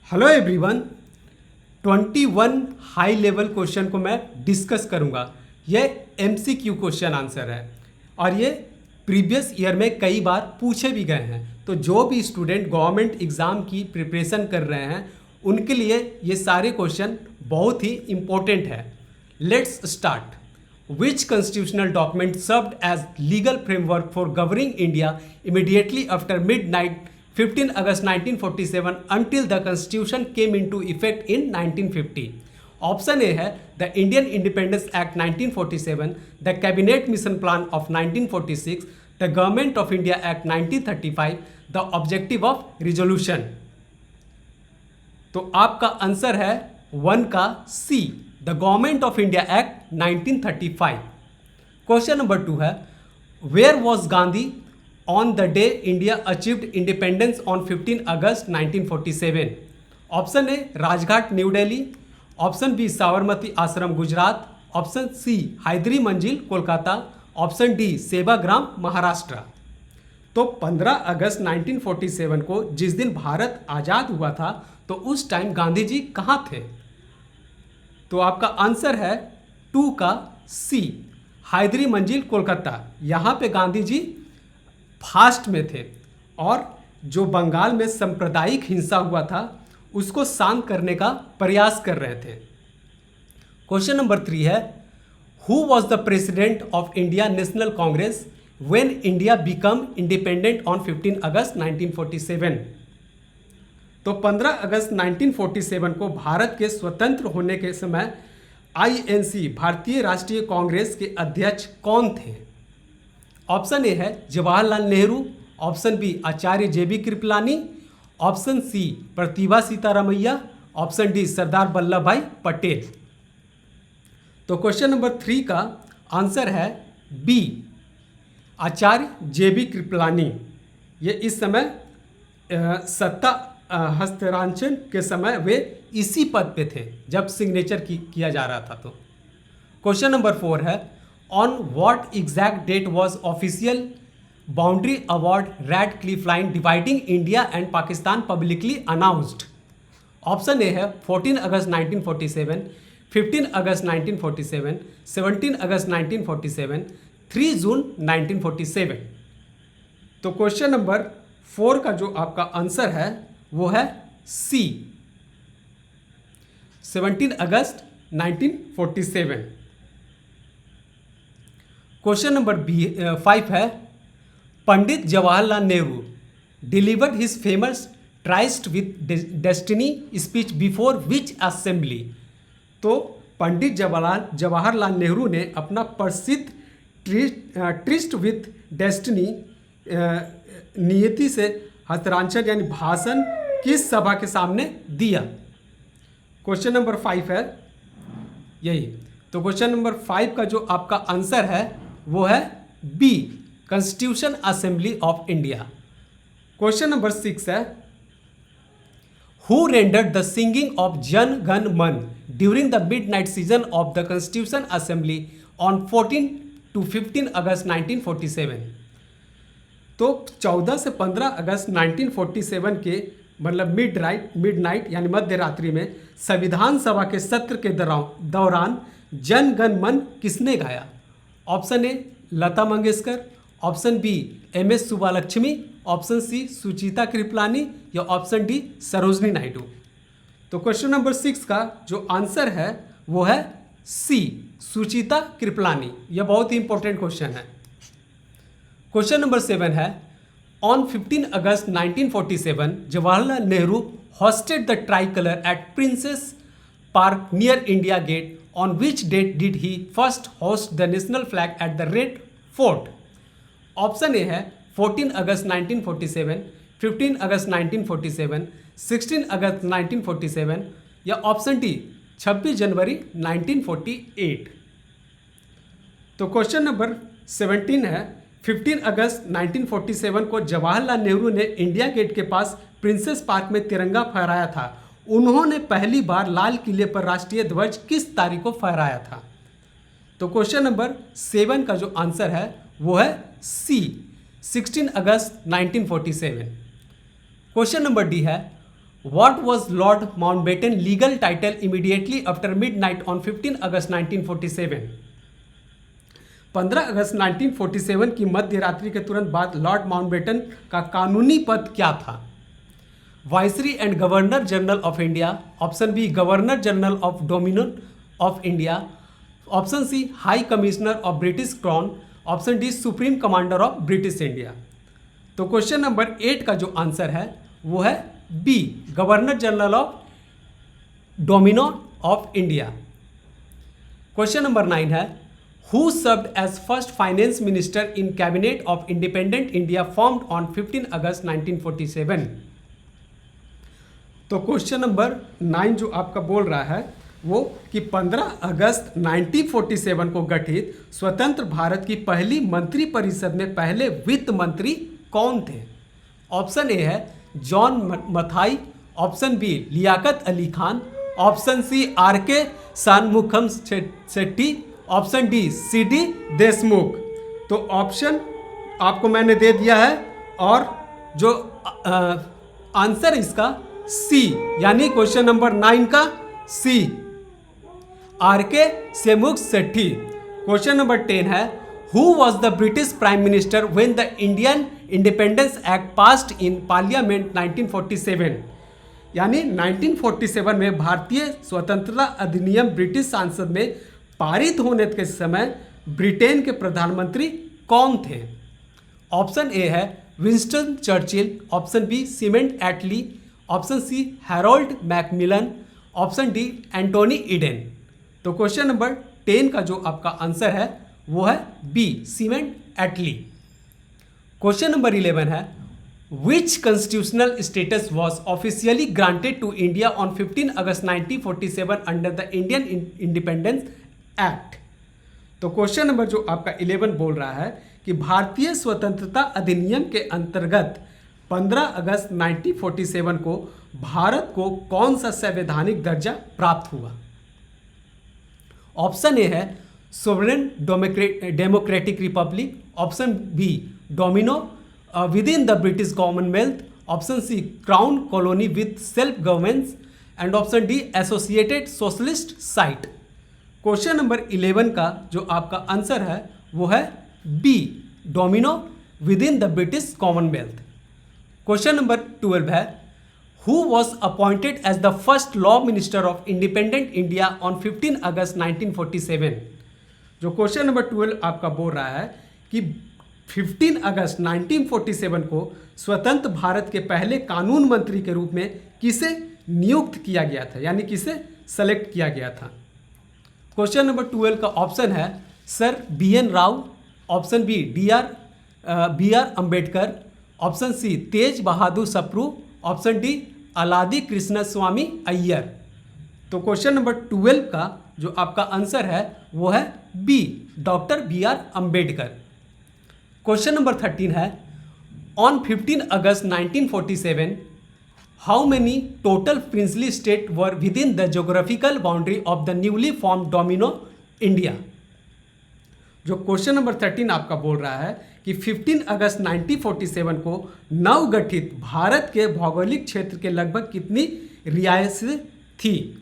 Hello everyone. 21 high level question को मैं discuss करूंगा। यह एमसीक्यू क्वेश्चन आंसर है और ये प्रीवियस ईयर में कई बार पूछे भी गए हैं। तो जो भी स्टूडेंट गवर्नमेंट एग्ज़ाम की प्रिपरेशन कर रहे हैं उनके लिए ये सारे क्वेश्चन बहुत ही इम्पोर्टेंट है। Let's start. Which constitutional document served as legal framework for governing India immediately after midnight 15 August 1947 until the Constitution came into effect in 1950? Option A है the Indian Independence Act 1947, the Cabinet Mission Plan of 1946, the Government of India Act 1935, the Objective of Resolution। तो आपका answer है 1 का C, the government of India act 1935। Question number 2 है where was Gandhi on the day India achieved independence on 15 August 1947? Option A Rajghat New Delhi, option B Sabarmati Ashram Gujarat, option C Hyderi Manzil Kolkata, option D Sevagram Maharashtra. तो 15 August 1947 को जिस दिन भारत आज़ाद हुआ था तो उस टाइम गांधी जी कहाँ थे? तो आपका आंसर है 2 का सी, हैदरी मंजिल कोलकाता। यहाँ पे गांधी जी फास्ट में थे और जो बंगाल में सांप्रदायिक हिंसा हुआ था उसको शांत करने का प्रयास कर रहे थे। क्वेश्चन नंबर 3 है who was the president of India national Congress when India become independent on 15 August 1947? तो 15 अगस्त 1947 को भारत के स्वतंत्र होने के समय आईएनसी भारतीय राष्ट्रीय कांग्रेस के अध्यक्ष कौन थे? ऑप्शन ए है जवाहरलाल नेहरू, ऑप्शन बी आचार्य जेबी कृपलानी, ऑप्शन सी प्रतिभा सीतारामैया, ऑप्शन डी सरदार वल्लभ भाई पटेल। तो क्वेश्चन नंबर 3 का आंसर है बी, आचार्य जेबी कृपलानी। ये इस समय सत्ता हस्तांतरण के समय वे इसी पद पे थे जब सिग्नेचर किया जा रहा था। तो क्वेश्चन नंबर 4 है on what exact date was official boundary award Radcliffe line dividing India and Pakistan publicly announced? Option A है 14 अगस्त 1947, 15 अगस्त 1947, 17 अगस्त 1947, 3 जून 1947। तो क्वेश्चन नंबर 4 का जो आपका आंसर है वो है सी, 17 अगस्त 1947। क्वेश्चन नंबर 5 है Pandit Jawaharlal Nehru delivered his famous tryst with destiny speech before which assembly? तो पंडित जवाहरलाल नेहरू ने अपना प्रसिद्ध ट्रिस्ट विथ डेस्टिनी नियति से हस्तांतरण यानी भाषण किस सभा के सामने दिया? क्वेश्चन नंबर 5 है यही। तो क्वेश्चन नंबर 5 का जो आपका आंसर है वो है B, constitution assembly of India. Question number 6 है who rendered the singing of Jana Gana Mana during the midnight season of the constitution assembly on 14 to 15 August 1947? तो 14 से 15 अगस्त 1947 के मतलब मिडनाइट यानी मध्य रात्रि में संविधान सभा के सत्र के दौरान जन गण मन किसने गाया? Option A Lata Mangeshkar, option B MS Subbulakshmi, option C Sucheta Kripalani या ऑप्शन डी सरोजनी नायडू। तो क्वेश्चन नंबर 6 का जो आंसर है वो है सी, सुचिता कृपलानी। यह बहुत ही इंपॉर्टेंट क्वेश्चन है। क्वेश्चन नंबर 7 है on 15 August 1947 Jawaharlal Nehru hosted the tricolor at Princess Park near India Gate. On which date did he first hoist the national flag at the Red Fort? Option A है 14 अगस्त 1947, 15 August 1947, 16 अगस्त 1947 या option D 26 जनवरी 1948। तो question number 17 है 15 August 1947 को जवाहरलाल नेहरू ने India gate के पास princess park में तिरंगा फहराया था। उन्होंने पहली बार लाल किले पर राष्ट्रीय ध्वज किस तारीख को फहराया था? तो क्वेश्चन नंबर 7 का जो आंसर है वो है सी, 16 अगस्त 1947। क्वेश्चन नंबर डी है What was Lord Mountbatten legal title immediately after midnight on 15 August 1947? 15 August 1947 की मध्य रात्रि के तुरंत बाद लॉर्ड माउंटबेटन का कानूनी पद क्या था? Viceroy and governor general of India, option B governor general of dominion of India, option C high commissioner of British crown, option D supreme commander of British India. तो क्वेश्चन नंबर 8 का जो answer है वो है B governor general of dominion of India. Question number 9 है who served as first finance minister in cabinet of independent India formed on 15 August 1947। तो question number 9 जो आपका बोल रहा है वो कि 15 अगस्त 1947 को गठित स्वतंत्र भारत की पहली मंत्रिपरिषद में पहले वित्त मंत्री कौन थे? ऑप्शन ए है John Mathai, option B Liaquat Ali Khan, option C R K Shanmukham Chetty, option D C D Deshmukh. तो ऑप्शन आपको मैंने दे दिया है और जो आंसर इसका सी यानी क्वेश्चन नंबर 9 का सी आर के शानमुख शेट्टी। क्वेश्चन नंबर 10 है who was the British prime minister when the Indian independence act passed in parliament 1947। यानी 1947 में भारतीय स्वतंत्रता अधिनियम ब्रिटिश संसद में पारित होने के समय ब्रिटेन के प्रधानमंत्री कौन थे? ऑप्शन ए है Winston Churchill, option B Clement Attlee, option C Harold Macmillan, option D Anthony Eden. तो क्वेश्चन नंबर 10 का जो आपका आंसर है वो है B Clement Attlee. Question number 11 है which constitutional status was officially granted to India on 15 August 1947 under the Indian independence act. तो question number जो आपका 11 बोल रहा है कि भारतीय स्वतंत्रता अधिनियम के अंतर्गत 15 अगस्त 1947 को भारत को कौन सा संवैधानिक दर्जा प्राप्त हुआ? ऑप्शन ए है sovereign democratic republic, option B dominion within the British commonwealth, option C crown colony with self governance and option D associated socialist site. Question number 11 का जो आपका आंसर है वो है B dominion within the British commonwealth. Question number 12 है who was appointed as the first law minister of independent India on 15 August 1947। जो question number 12 आपका बोल रहा है कि 15 अगस्त 1947 को स्वतंत्र भारत के पहले कानून मंत्री के रूप में किसे नियुक्त किया गया था यानी किसे सेलेक्ट किया गया था? क्वेश्चन नंबर 12 का ऑप्शन है sir B N Rau, option B B R Ambedkar, option C Tej Bahadur Sapru, option D Alladi Krishnaswami Iyer. तो क्वेश्चन नंबर 12 का जो आपका आंसर है वो है B doctor B R Ambedkar. Question number 13 है on 15 August 1947 how many total princely state were within the geographical boundary of the newly form dominion India. जो question number 13 आपका बोल रहा है कि 15 अगस्त 1947 को नवगठित भारत के भौगोलिक क्षेत्र के लगभग कितनी रियासतें थी?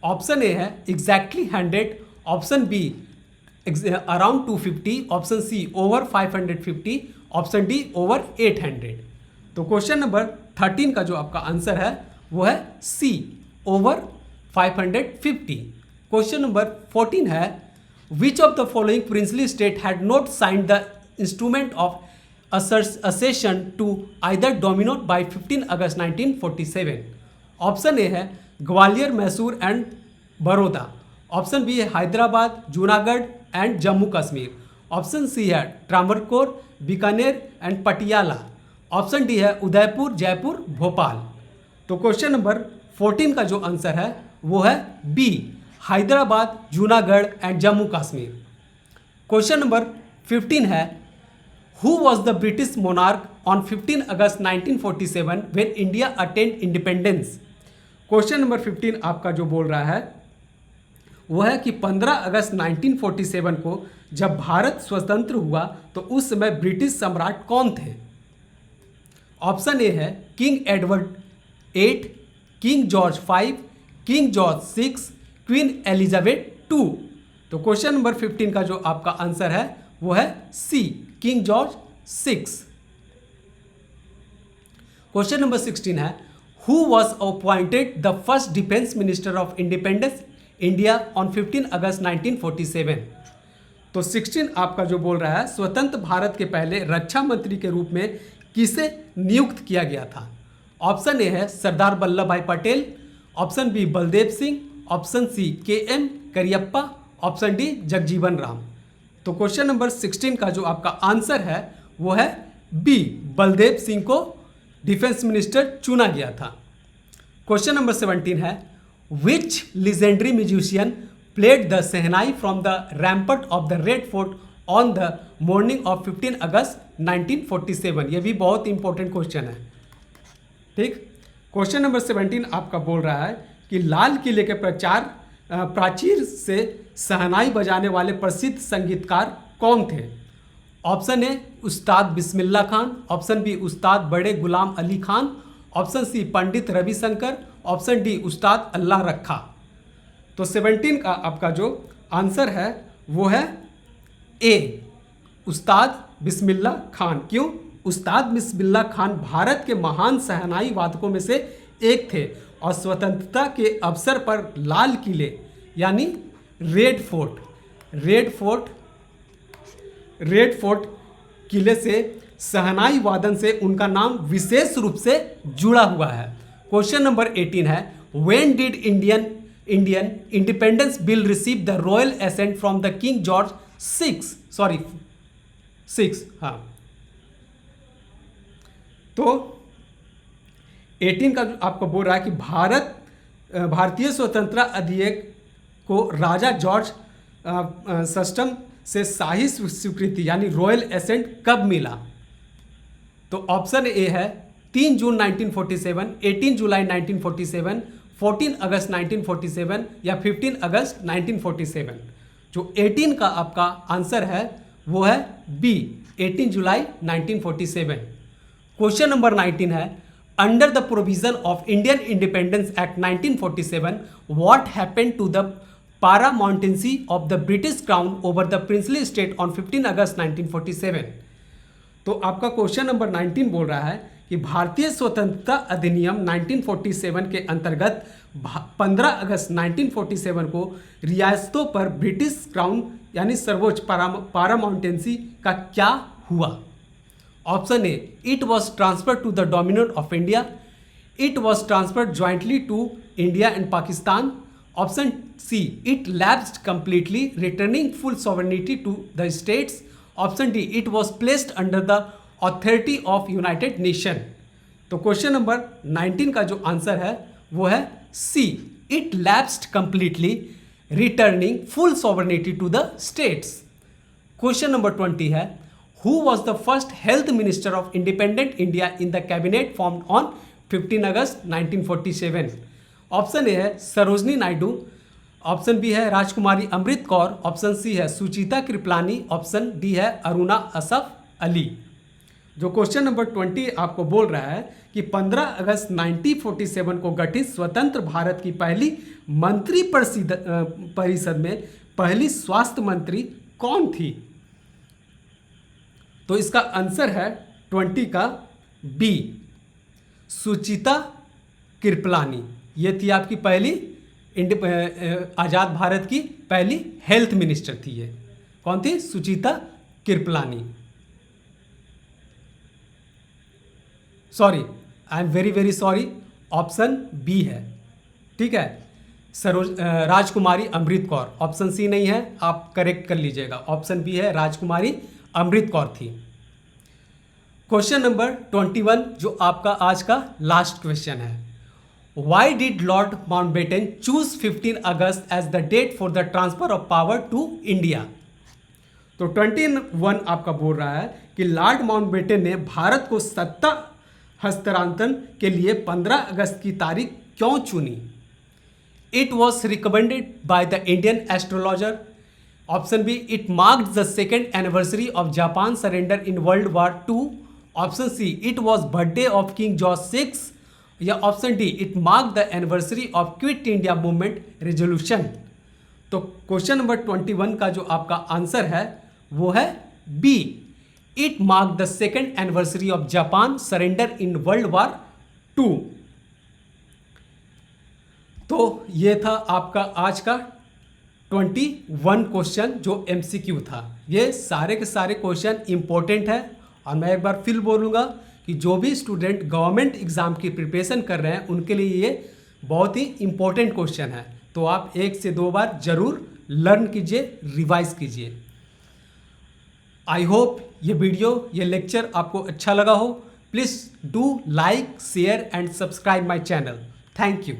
ऑप्शन ए है exactly 100, option B around 250, option C over 550, option D over 800। तो क्वेश्चन नंबर 13 का जो आपका आंसर है वो है सी ओवर 550। क्वेश्चन नंबर 14 है which of the following princely state had not signed the instrument of accession to either dominion by 15 August 1947। Option A है Gwalior, Mysore and Baroda, option B है Hyderabad, Junagadh and Jammu Kashmir, option C है Travancore, Bikaner and Patiala, option D है उदयपुर, जयपुर, भोपाल। तो question number 14 का जो answer है वो है B Hyderabad, Junagadh and Jammu Kashmir. Question number 15 है who was the British monarch on 15 August 1947 when India attend independence. Question number 15 आपका जो बोल रहा है वो है कि 15 अगस्त 1947 को जब भारत स्वतंत्र हुआ तो उस समय ब्रिटिश सम्राट कौन थे? ऑप्शन ए है king Edward 8, king George 5, king George 6, queen Elizabeth 2। तो क्वेश्चन नंबर 15 का जो आपका आंसर है वो है सी, किंग जॉर्ज 6। क्वेश्चन नंबर 16 है, who was appointed the first defence minister of independence India on 15 August 1947। तो 16 आपका जो बोल रहा है, स्वतंत्र भारत के पहले रक्षा मंत्री के रूप में किसे नियुक्त किया गया था? ऑप्शन ए है Sardar Vallabh Bhai Patel, option B Baldev Singh, option C KM Cariappa, option D Jagjivan Ram. तो क्वेश्चन नंबर 16 का जो आपका आंसर है वो है बी, बलदेव सिंह को डिफेंस मिनिस्टर चुना गया था। क्वेश्चन नंबर 17 है, which legendary musician played the shehnai from the rampart of the Red Fort on the morning of 15 August 1947। ये भी बहुत इंपॉर्टेंट क्वेश्चन है। ठीक, क्वेश्चन नंबर 17 आपका बोल रहा है कि लाल किले के प्राचीर से शहनाई बजाने वाले प्रसिद्ध संगीतकार कौन थे? ऑप्शन ए उस्ताद बिस्मिल्लाह खान, ऑप्शन बी उस्ताद बड़े गुलाम अली खान, ऑप्शन सी पंडित रविशंकर, ऑप्शन डी उस्ताद अल्लाह रखा। तो 17 का आपका जो आंसर है वो है ए, उस्ताद बिस्मिल्लाह खान। क्यों? उस्ताद बिस्मिल्लाह खान भारत के महान शहनाई वादकों में से एक थे और स्वतंत्रता के अवसर पर लाल किले यानी रेड फोर्ट किले से शहनाई वादन से उनका नाम विशेष रूप से जुड़ा हुआ है। क्वेश्चन नंबर 18 है, when did Indian independence bill receive the royal assent from the king George 6। हाँ, तो 18 का आपको बोल रहा है कि भारतीय स्वतंत्रता अधिनियम को राजा जॉर्ज सस्टम से शाही स्वीकृति यानी रॉयल एसेंट कब मिला? तो ऑप्शन ए है 3 जून 1947, 18 जुलाई 1947, 14 अगस्त 1947 या 15 अगस्त 1947। जो 18 का आपका आंसर है वो है बी, 18 जुलाई 1947। क्वेश्चन नंबर 19 है, under the provision of Indian independence act 1947 what happened to the paramountcy of the British crown over the princely state on 15 August 1947। तो आपका क्वेश्चन नंबर 19 बोल रहा है कि भारतीय स्वतंत्रता अधिनियम 1947 के अंतर्गत 15 अगस्त 1947 को रियासतों पर ब्रिटिश क्राउन यानी सर्वोच्च पारामाउंटेंसी का क्या हुआ? Option A, it was transferred to the dominion of India, it was transferred jointly to India and Pakistan, option C, it lapsed completely returning full sovereignty to the states, option D, it was placed under the authority of United Nation. तो question number 19 का जो answer है वो है C, it lapsed completely returning full sovereignty to the states. Question number 20 है, who was the first health minister of independent India in the cabinet formed on 15 August 1947? Option A है Sarojini Naidu, option B है राजकुमारी Amrit Kaur, option C है सुचिता Kripalani, option D है अरुणा असफ अली। जो question number 20 आपको बोल रहा है कि 15 अगस्त 1947 को गठित स्वतंत्र भारत की पहली मंत्री परिषद में पहली स्वास्थ्य मंत्री कौन थी? तो इसका आंसर है 20 का बी, सुचिता कृपलानी। ये थी आपकी पहली आज़ाद भारत की पहली हेल्थ मिनिस्टर थी। ये कौन थी? Sucheta Kripalani. Sorry, I am very very sorry, option B है। ठीक है, राजकुमारी अमृत कौर, ऑप्शन सी नहीं है, आप करेक्ट कर लीजिएगा। ऑप्शन बी है, राजकुमारी अमृत कौर थी। क्वेश्चन नंबर 21 जो आपका आज का लास्ट क्वेश्चन है, why did lord Mountbatten choose 15 August as the date for the transfer of power to India? तो 21 आपका बोल रहा है कि लॉर्ड माउंटबेटन ने भारत को सत्ता हस्तांतरण के लिए 15 अगस्त की तारीख क्यों चुनी? It was recommended by the Indian astrologer, option B, it marked the second anniversary of Japan surrender in world war 2, option C, it was birthday of king George 6, या option D, it mark the anniversary of quit India movement resolution. तो question number 21 का जो आपका answer है वो है B, it mark the second anniversary of Japan surrender in world war 2। तो ये था आपका आज का 21 क्वेश्चन जो MCQ था। ये सारे के सारे क्वेश्चन इंपॉर्टेंट है और मैं एक बार फिर बोलूँगा कि जो भी स्टूडेंट गवर्नमेंट एग्ज़ाम की प्रिपरेशन कर रहे हैं उनके लिए ये बहुत ही इंपॉर्टेंट क्वेश्चन है। तो आप 1 से 2 बार ज़रूर लर्न कीजिए, रिवाइज कीजिए। आई होप ये वीडियो, ये लेक्चर आपको अच्छा लगा हो। Please do like, share and subscribe my channel. Thank you.